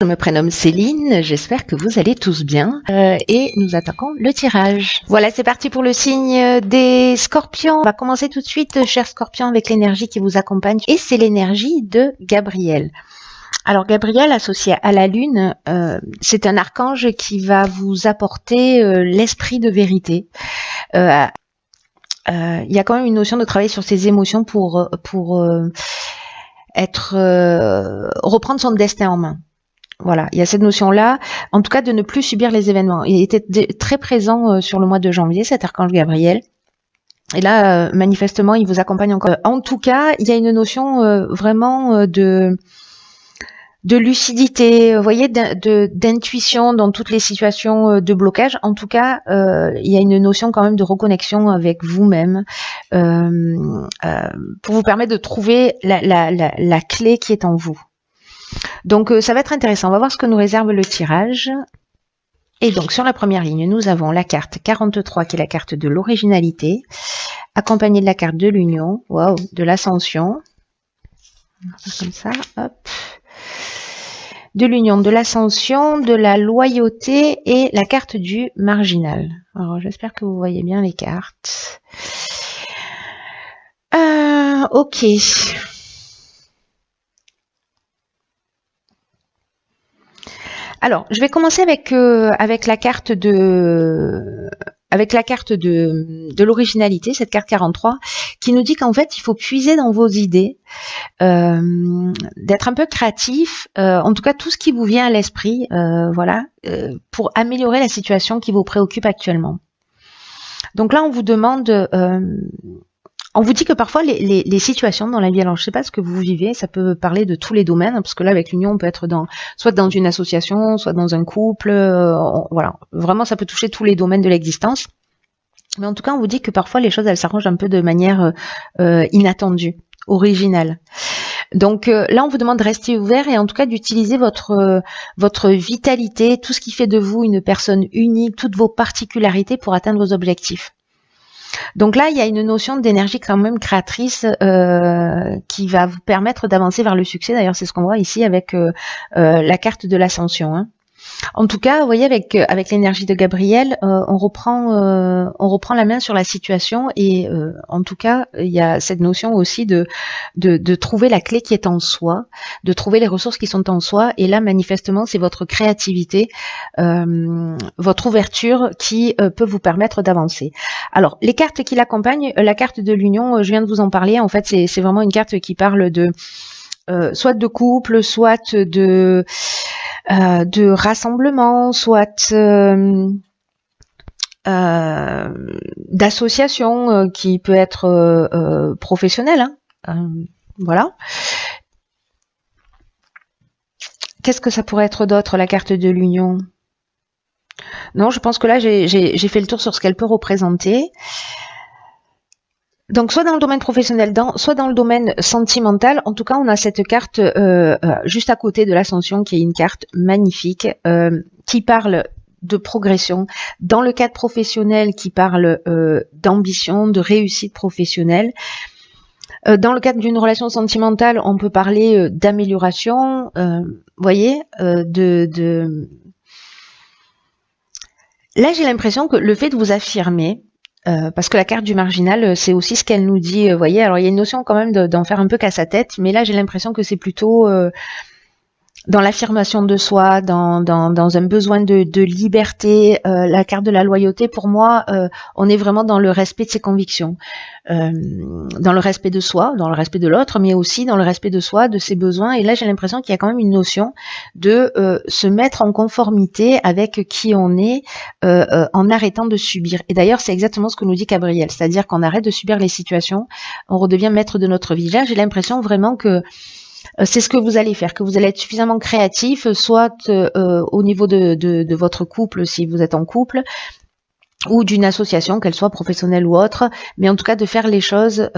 Je me prénomme Céline, j'espère que vous allez tous bien et nous attaquons le tirage. Voilà, c'est parti pour le signe des scorpions. On va commencer tout de suite, chers scorpions, avec l'énergie qui vous accompagne et c'est l'énergie de Gabriel. Alors Gabriel, associé à la lune, c'est un archange qui va vous apporter l'esprit de vérité. Il y a quand même une notion de travailler sur ses émotions pour reprendre son destin en main. Voilà, il y a cette notion-là, en tout cas de ne plus subir les événements. Il était très présent sur le mois de janvier, cet archange Gabriel. Et là, manifestement, il vous accompagne encore. En tout cas, il y a une notion vraiment de lucidité, vous voyez, d'intuition dans toutes les situations de blocage. En tout cas, il y a une notion quand même de reconnexion avec vous-même pour vous permettre de trouver la clé qui est en vous. Donc ça va être intéressant, on va voir ce que nous réserve le tirage. Et donc sur la première ligne, nous avons la carte 43 qui est la carte de l'originalité, accompagnée de la carte de l'union, waouh, de l'ascension, comme ça, hop, de l'union, de l'ascension, de la loyauté et la carte du marginal. Alors j'espère que vous voyez bien les cartes. Ok. Alors, je vais commencer avec la carte de l'originalité, cette carte 43, qui nous dit qu'en fait, il faut puiser dans vos idées, d'être un peu créatif, en tout cas tout ce qui vous vient à l'esprit, voilà, pour améliorer la situation qui vous préoccupe actuellement. Donc là, on vous demande on vous dit que parfois les situations dans la vie, alors je sais pas ce que vous vivez, ça peut parler de tous les domaines, parce que là avec l'union on peut être soit dans une association, soit dans un couple, voilà, vraiment ça peut toucher tous les domaines de l'existence. Mais en tout cas on vous dit que parfois les choses elles s'arrangent un peu de manière inattendue, originale. Donc là on vous demande de rester ouvert et en tout cas d'utiliser votre vitalité, tout ce qui fait de vous une personne unique, toutes vos particularités pour atteindre vos objectifs. Donc là, il y a une notion d'énergie quand même créatrice qui va vous permettre d'avancer vers le succès. D'ailleurs, c'est ce qu'on voit ici avec la carte de l'ascension. Hein. En tout cas, vous voyez, avec l'énergie de Gabriel, on reprend la main sur la situation et en tout cas, il y a cette notion aussi de trouver la clé qui est en soi, de trouver les ressources qui sont en soi. Et là, manifestement, c'est votre créativité, votre ouverture qui peut vous permettre d'avancer. Alors, les cartes qui l'accompagnent, la carte de l'union, je viens de vous en parler. En fait, c'est vraiment une carte qui parle de soit de couple, soit de rassemblement, soit d'association qui peut être professionnelle. Hein. Voilà. Qu'est-ce que ça pourrait être d'autre, la carte de l'union? Non, je pense que là, j'ai fait le tour sur ce qu'elle peut représenter. Donc, soit dans le domaine professionnel, soit dans le domaine sentimental. En tout cas, on a cette carte juste à côté de l'ascension, qui est une carte magnifique, qui parle de progression. Dans le cadre professionnel, qui parle d'ambition, de réussite professionnelle. Dans le cadre d'une relation sentimentale, on peut parler d'amélioration, voyez, Là, j'ai l'impression que le fait de vous affirmer, parce que la carte du marginal, c'est aussi ce qu'elle nous dit, voyez, alors il y a une notion quand même d'en faire un peu qu'à sa tête, mais là j'ai l'impression que c'est plutôt dans l'affirmation de soi, dans un besoin de liberté, la carte de la loyauté, pour moi, on est vraiment dans le respect de ses convictions, dans le respect de soi, dans le respect de l'autre, mais aussi dans le respect de soi, de ses besoins. Et là, j'ai l'impression qu'il y a quand même une notion de se mettre en conformité avec qui on est, en arrêtant de subir. Et d'ailleurs, c'est exactement ce que nous dit Gabriel, c'est-à-dire qu'on arrête de subir les situations, on redevient maître de notre vie. Là, j'ai l'impression vraiment que c'est ce que vous allez faire, que vous allez être suffisamment créatif, soit au niveau de votre couple, si vous êtes en couple, ou d'une association, qu'elle soit professionnelle ou autre, mais en tout cas de faire les choses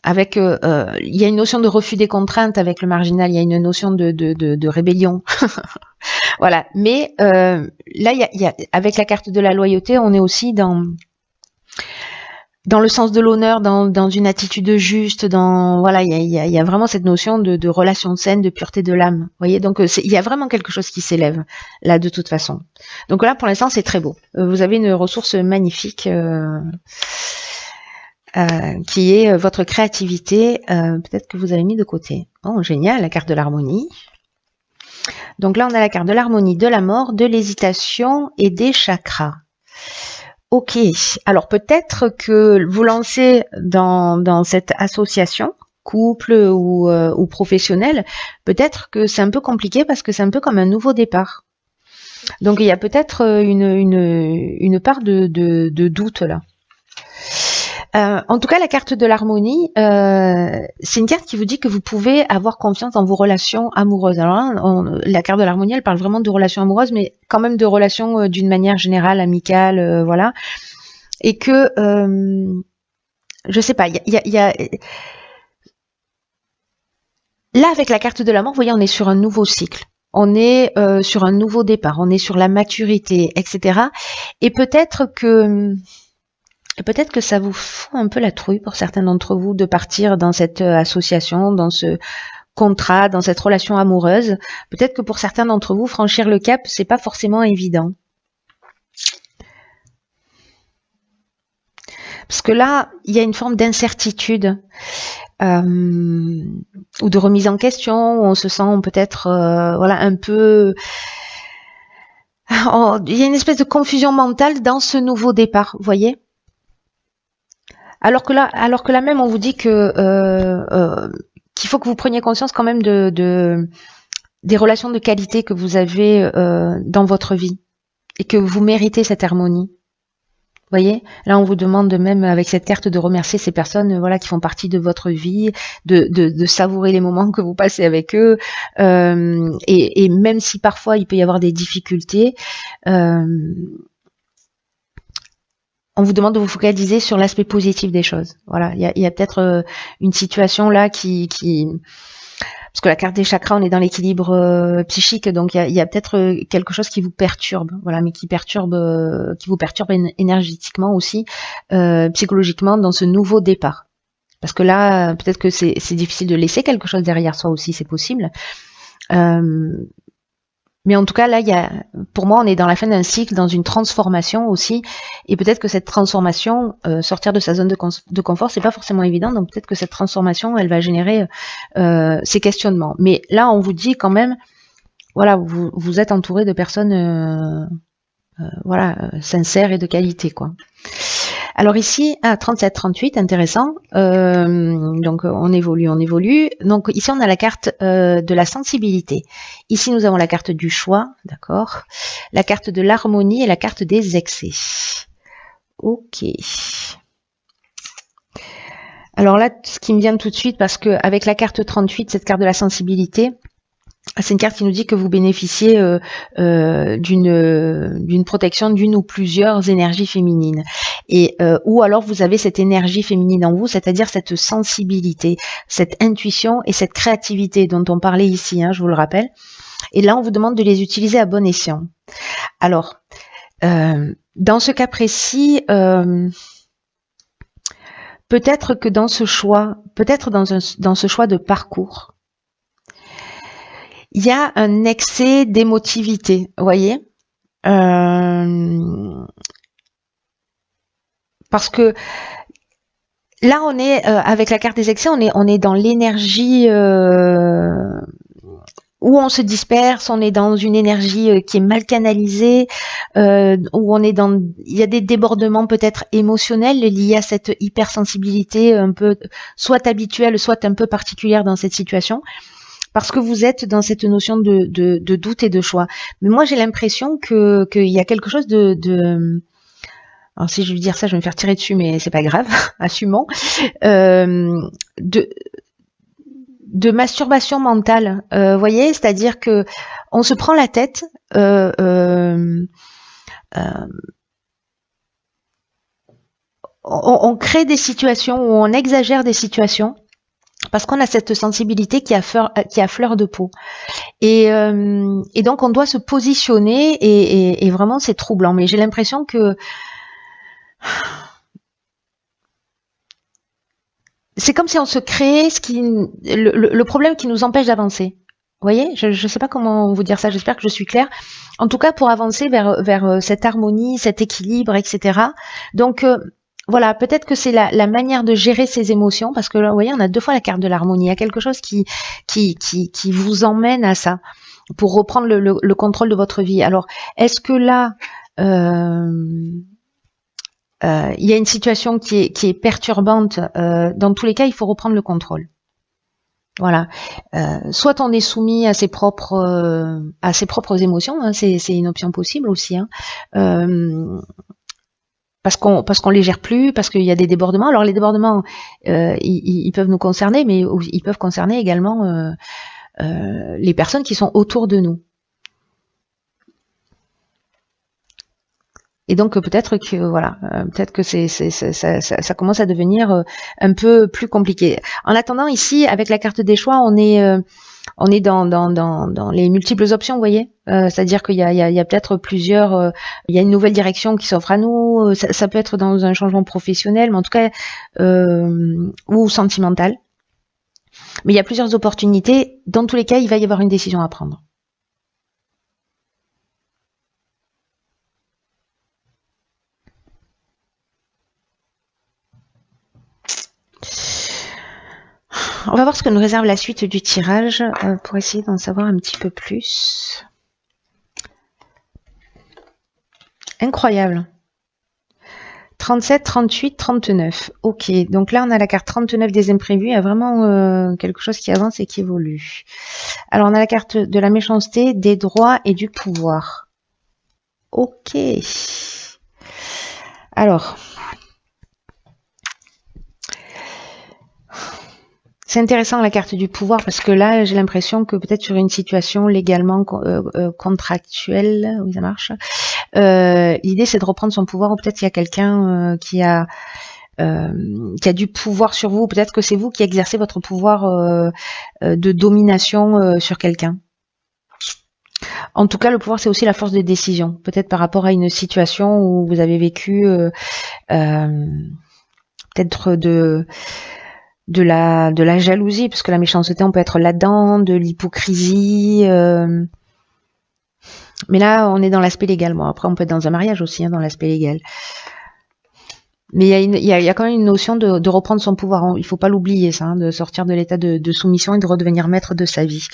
avec... il y a une notion de refus des contraintes avec le marginal, il y a une notion de rébellion. Voilà, mais là, avec la carte de la loyauté, on est aussi dans dans le sens de l'honneur, dans une attitude juste, voilà, il y a vraiment cette notion de relation saine, de pureté de l'âme. Vous voyez, donc il y a vraiment quelque chose qui s'élève là de toute façon. Donc là, pour l'instant, c'est très beau. Vous avez une ressource magnifique qui est votre créativité. Peut-être que vous avez mis de côté. Oh, génial, la carte de l'harmonie. Donc là, on a la carte de l'harmonie, de la mort, de l'hésitation et des chakras. Ok, alors peut-être que vous lancez dans cette association, couple ou professionnelle, peut-être que c'est un peu compliqué parce que c'est un peu comme un nouveau départ. Donc il y a peut-être une part de doute là. En tout cas, la carte de l'harmonie, c'est une carte qui vous dit que vous pouvez avoir confiance dans vos relations amoureuses. Alors là, la carte de l'harmonie, elle parle vraiment de relations amoureuses, mais quand même de relations d'une manière générale, amicale, voilà. Et que, je sais pas, il y a... Là, avec la carte de la mort, vous voyez, on est sur un nouveau cycle. On est sur un nouveau départ, on est sur la maturité, etc. Et peut-être que ça vous fout un peu la trouille pour certains d'entre vous de partir dans cette association, dans ce contrat, dans cette relation amoureuse. Peut-être que pour certains d'entre vous, franchir le cap, c'est pas forcément évident. Parce que là, il y a une forme d'incertitude ou de remise en question, où on se sent peut-être voilà, un peu... Il y a une espèce de confusion mentale dans ce nouveau départ, vous voyez ? Alors que là même, on vous dit que qu'il faut que vous preniez conscience quand même des relations de qualité que vous avez dans votre vie et que vous méritez cette harmonie. Vous voyez, là on vous demande même avec cette carte de remercier ces personnes, voilà, qui font partie de votre vie, de savourer les moments que vous passez avec eux, et même si parfois il peut y avoir des difficultés. On vous demande de vous focaliser sur l'aspect positif des choses. Voilà, il y a peut-être une situation là qui parce que la carte des chakras, on est dans l'équilibre psychique, donc il y a peut-être quelque chose qui vous perturbe, voilà, mais qui vous perturbe énergétiquement aussi, psychologiquement dans ce nouveau départ. Parce que là, peut-être que c'est difficile de laisser quelque chose derrière soi aussi, c'est possible. Mais en tout cas, là, pour moi, on est dans la fin d'un cycle, dans une transformation aussi. Et peut-être que cette transformation, sortir de sa zone de confort, c'est pas forcément évident. Donc peut-être que cette transformation, elle va générer ces questionnements. Mais là, on vous dit quand même, voilà, vous êtes entouré de personnes, voilà, sincères et de qualité, quoi. Alors ici, 37-38, intéressant. Donc on évolue. Donc ici on a la carte de la sensibilité. Ici nous avons la carte du choix, d'accord. La carte de l'harmonie et la carte des excès. Ok. Alors là, ce qui me vient tout de suite, parce que avec la carte 38, cette carte de la sensibilité, c'est une carte qui nous dit que vous bénéficiez d'une protection d'une ou plusieurs énergies féminines, et ou alors vous avez cette énergie féminine en vous, c'est-à-dire cette sensibilité, cette intuition et cette créativité dont on parlait ici, hein, je vous le rappelle. Et là, on vous demande de les utiliser à bon escient. Alors, dans ce cas précis, peut-être que dans ce choix, dans ce choix de parcours, il y a un excès d'émotivité, vous voyez, parce que là on est avec la carte des excès, on est dans l'énergie où on se disperse, on est dans une énergie qui est mal canalisée, où il y a des débordements peut-être émotionnels liés à cette hypersensibilité un peu soit habituelle, soit un peu particulière dans cette situation. Parce que vous êtes dans cette notion de doute et de choix. Mais moi, j'ai l'impression qu'il y a quelque chose alors si je veux dire ça, je vais me faire tirer dessus, mais c'est pas grave, assumons. De masturbation mentale, vous voyez, c'est-à-dire que on se prend la tête. On crée des situations où on exagère des situations. Parce qu'on a cette sensibilité qui a fleur de peau. Et donc, on doit se positionner et vraiment, c'est troublant. Mais j'ai l'impression que c'est comme si on se créait le problème qui nous empêche d'avancer. Vous voyez, je ne sais pas comment vous dire ça, j'espère que je suis claire. En tout cas, pour avancer vers cette harmonie, cet équilibre, etc. Donc, voilà, peut-être que c'est la manière de gérer ses émotions, parce que là, vous voyez, on a 2 fois la carte de l'harmonie. Il y a quelque chose qui vous emmène à ça, pour reprendre le contrôle de votre vie. Alors, est-ce que là, il y a une situation qui est perturbante, dans tous les cas, il faut reprendre le contrôle. Voilà. Soit on est soumis à ses propres émotions, hein, c'est une option possible aussi, hein. Parce qu'on les gère plus, parce qu'il y a des débordements. Alors les débordements, ils peuvent nous concerner, mais ils peuvent concerner également les personnes qui sont autour de nous. Et donc peut-être que voilà, peut-être que ça commence à devenir un peu plus compliqué. En attendant, ici, avec la carte des choix, on est dans les multiples options, vous voyez. C'est-à-dire qu'il y a peut-être plusieurs, il y a une nouvelle direction qui s'offre à nous. Ça peut être dans un changement professionnel, mais en tout cas ou sentimental. Mais il y a plusieurs opportunités. Dans tous les cas, il va y avoir une décision à prendre. On va voir ce que nous réserve la suite du tirage pour essayer d'en savoir un petit peu plus. Incroyable. 37, 38, 39. Ok, donc là on a la carte 39 des imprévus. Il y a vraiment quelque chose qui avance et qui évolue. Alors on a la carte de la méchanceté, des droits et du pouvoir. Ok. Alors... c'est intéressant la carte du pouvoir parce que là j'ai l'impression que peut-être sur une situation légalement contractuelle, oui ça marche, l'idée c'est de reprendre son pouvoir, ou peut-être il y a quelqu'un qui a du pouvoir sur vous, peut-être que c'est vous qui exercez votre pouvoir de domination sur quelqu'un. En tout cas le pouvoir c'est aussi la force de décision, peut-être par rapport à une situation où vous avez vécu peut-être de la jalousie, parce que la méchanceté on peut être là-dedans, de l'hypocrisie, mais là on est dans l'aspect légal. Bon après on peut être dans un mariage aussi, hein, dans l'aspect légal, mais il y a quand même une notion de reprendre son pouvoir, il faut pas l'oublier ça, hein, de sortir de l'état de soumission et de redevenir maître de sa vie.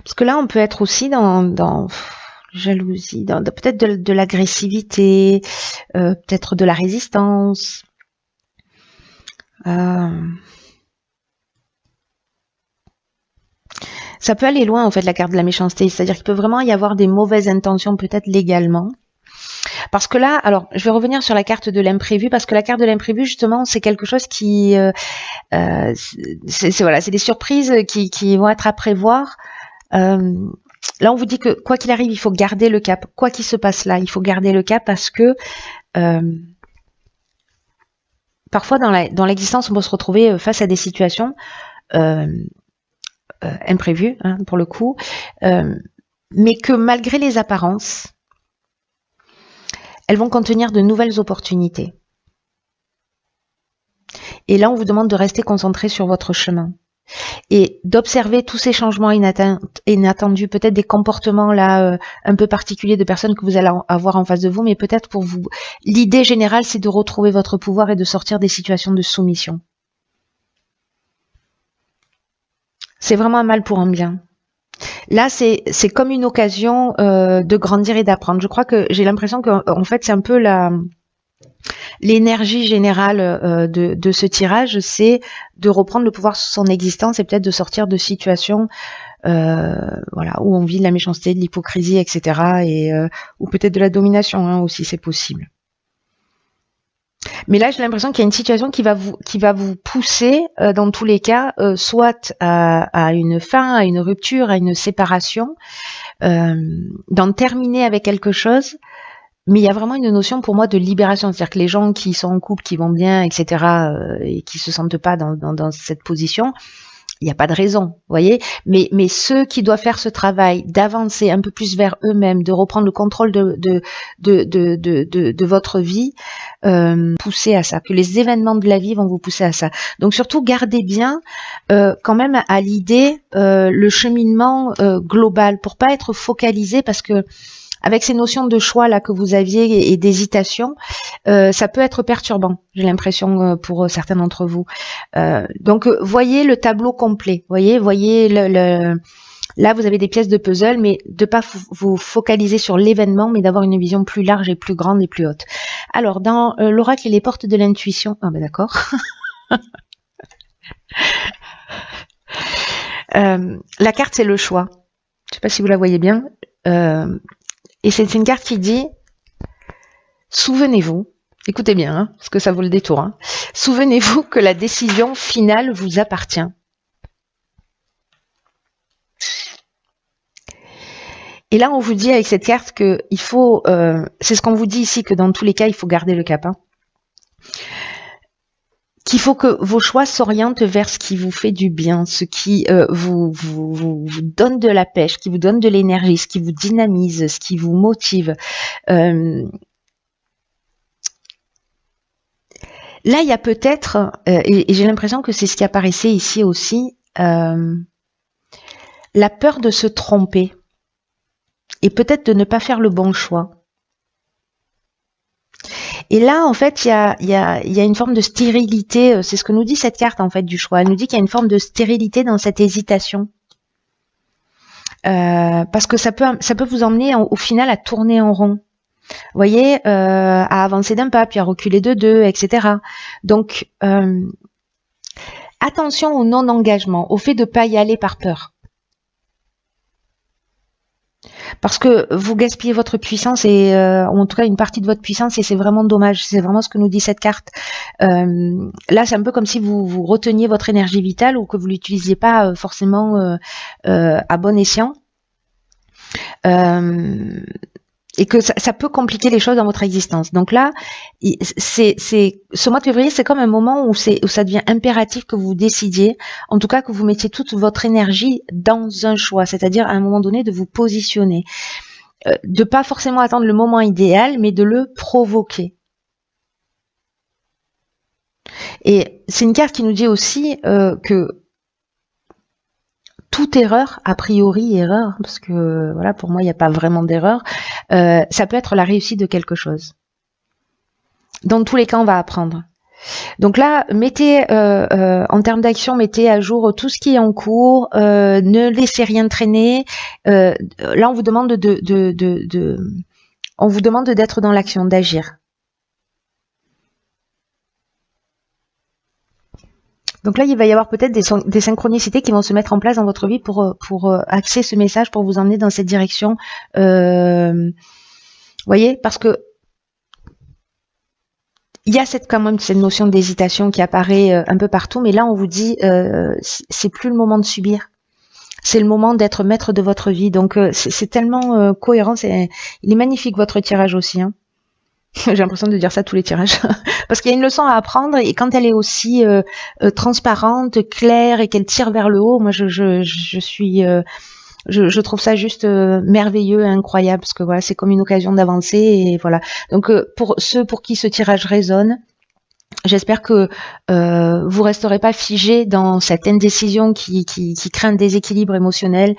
Parce que là on peut être aussi dans jalousie, peut-être de l'agressivité, peut-être de la résistance. Ça peut aller loin en fait la carte de la méchanceté, c'est-à-dire qu'il peut vraiment y avoir des mauvaises intentions peut-être légalement. Parce que là, alors je vais revenir sur la carte de l'imprévu, parce que la carte de l'imprévu justement c'est quelque chose qui, c'est des surprises qui vont être à prévoir. Là, on vous dit que quoi qu'il arrive, il faut garder le cap. Quoi qu'il se passe là, il faut garder le cap parce que parfois dans l'existence, on peut se retrouver face à des situations imprévues, hein, pour le coup, mais que malgré les apparences, elles vont contenir de nouvelles opportunités. Et là, on vous demande de rester concentré sur votre chemin et d'observer tous ces changements inattendus, peut-être des comportements là un peu particuliers de personnes que vous allez avoir en face de vous, mais peut-être pour vous, l'idée générale c'est de retrouver votre pouvoir et de sortir des situations de soumission. C'est vraiment un mal pour un bien. Là c'est comme une occasion de grandir et d'apprendre. Je crois que j'ai l'impression que en fait c'est un peu l'énergie générale de ce tirage, c'est de reprendre le pouvoir sur son existence et peut-être de sortir de situations voilà, où on vit de la méchanceté, de l'hypocrisie, etc. Ou peut-être de la domination, hein, aussi, c'est possible. Mais là, j'ai l'impression qu'il y a une situation qui va vous pousser, dans tous les cas, soit à une fin, à une rupture, à une séparation, d'en terminer avec quelque chose. Mais il y a vraiment une notion pour moi de libération, c'est-à-dire que les gens qui sont en couple, qui vont bien, etc., et qui se sentent pas dans cette position, il n'y a pas de raison, vous voyez. Mais ceux qui doivent faire ce travail, d'avancer un peu plus vers eux-mêmes, de reprendre le contrôle de votre vie, pousser à ça, que les événements de la vie vont vous pousser à ça. Donc surtout, gardez bien quand même à l'idée le cheminement global, pour pas être focalisé, parce que avec ces notions de choix là que vous aviez et d'hésitation, ça peut être perturbant, j'ai l'impression, pour certains d'entre vous. Donc voyez le tableau complet, voyez là vous avez des pièces de puzzle, mais de pas vous focaliser sur l'événement, mais d'avoir une vision plus large et plus grande et plus haute. Alors dans l'oracle et les portes de l'intuition, ah ben d'accord. La carte c'est le choix. Je sais pas si vous la voyez bien. Et c'est une carte qui dit, souvenez-vous, écoutez bien, hein, parce que ça vaut le détour, hein, souvenez-vous que la décision finale vous appartient. Et là, on vous dit avec cette carte que il faut, c'est ce qu'on vous dit ici, que dans tous les cas, il faut garder le cap. Hein, qu'il faut que vos choix s'orientent vers ce qui vous fait du bien, ce qui vous donne de la pêche, qui vous donne de l'énergie, ce qui vous dynamise, ce qui vous motive. Là, il y a peut-être, et j'ai l'impression que c'est ce qui apparaissait ici aussi, la peur de se tromper et peut-être de ne pas faire le bon choix. Et là, en fait, il y a une forme de stérilité. C'est ce que nous dit cette carte, en fait, du choix. Elle nous dit qu'il y a une forme de stérilité dans cette hésitation. Parce que ça peut vous emmener au final à tourner en rond. Vous voyez, à avancer d'un pas, puis à reculer de deux, etc. Donc, attention au non-engagement, au fait de ne pas y aller par peur. Parce que vous gaspillez votre puissance, et ou en tout cas une partie de votre puissance, et c'est vraiment dommage. C'est vraiment ce que nous dit cette carte. Là, c'est un peu comme si vous reteniez votre énergie vitale, ou que vous l'utilisiez pas forcément à bon escient. Et que ça peut compliquer les choses dans votre existence. Donc là, ce mois de février, c'est comme un moment où ça devient impératif que vous décidiez, en tout cas que vous mettiez toute votre énergie dans un choix, c'est-à-dire à un moment donné de vous positionner, de pas forcément attendre le moment idéal, mais de le provoquer. Et c'est une carte qui nous dit aussi que toute erreur, a priori erreur, parce que voilà, pour moi il n'y a pas vraiment d'erreur, ça peut être la réussite de quelque chose. Dans tous les cas, on va apprendre. Donc là, mettez en termes d'action, mettez à jour tout ce qui est en cours, ne laissez rien traîner. Là, on vous demande d'être dans l'action, d'agir. Donc là, il va y avoir peut-être des synchronicités qui vont se mettre en place dans votre vie pour axer ce message, pour vous emmener dans cette direction. Voyez, parce que il y a quand même cette notion d'hésitation qui apparaît un peu partout, mais là, on vous dit, c'est plus le moment de subir. C'est le moment d'être maître de votre vie. Donc, c'est tellement cohérent. Il est magnifique, votre tirage aussi. Hein. J'ai l'impression de dire ça tous les tirages. Parce qu'il y a une leçon à apprendre, et quand elle est aussi transparente, claire, et qu'elle tire vers le haut, moi je trouve ça juste merveilleux et incroyable, parce que voilà, c'est comme une occasion d'avancer, et voilà. Donc pour ceux pour qui ce tirage résonne, j'espère que vous resterez pas figés dans cette indécision qui crée un déséquilibre émotionnel,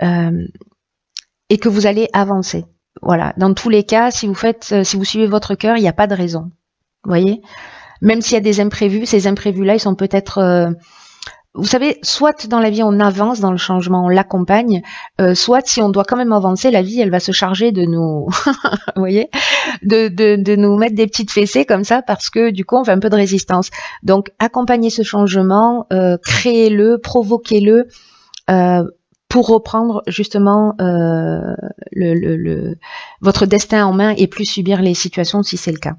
et que vous allez avancer. Voilà. Dans tous les cas, si vous suivez votre cœur, il n'y a pas de raison. Vous voyez, même s'il y a des imprévus, ces imprévus-là, ils sont peut-être, vous savez, soit dans la vie on avance dans le changement, on l'accompagne, soit si on doit quand même avancer, la vie elle va se charger de nous, vous voyez, de nous mettre des petites fessées comme ça, parce que du coup on fait un peu de résistance. Donc accompagnez ce changement, créez-le, provoquez-le. Pour reprendre justement votre destin en main et plus subir les situations si c'est le cas.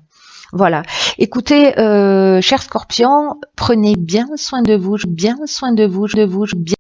Voilà. Écoutez, chers scorpions, prenez bien soin de vous, bien.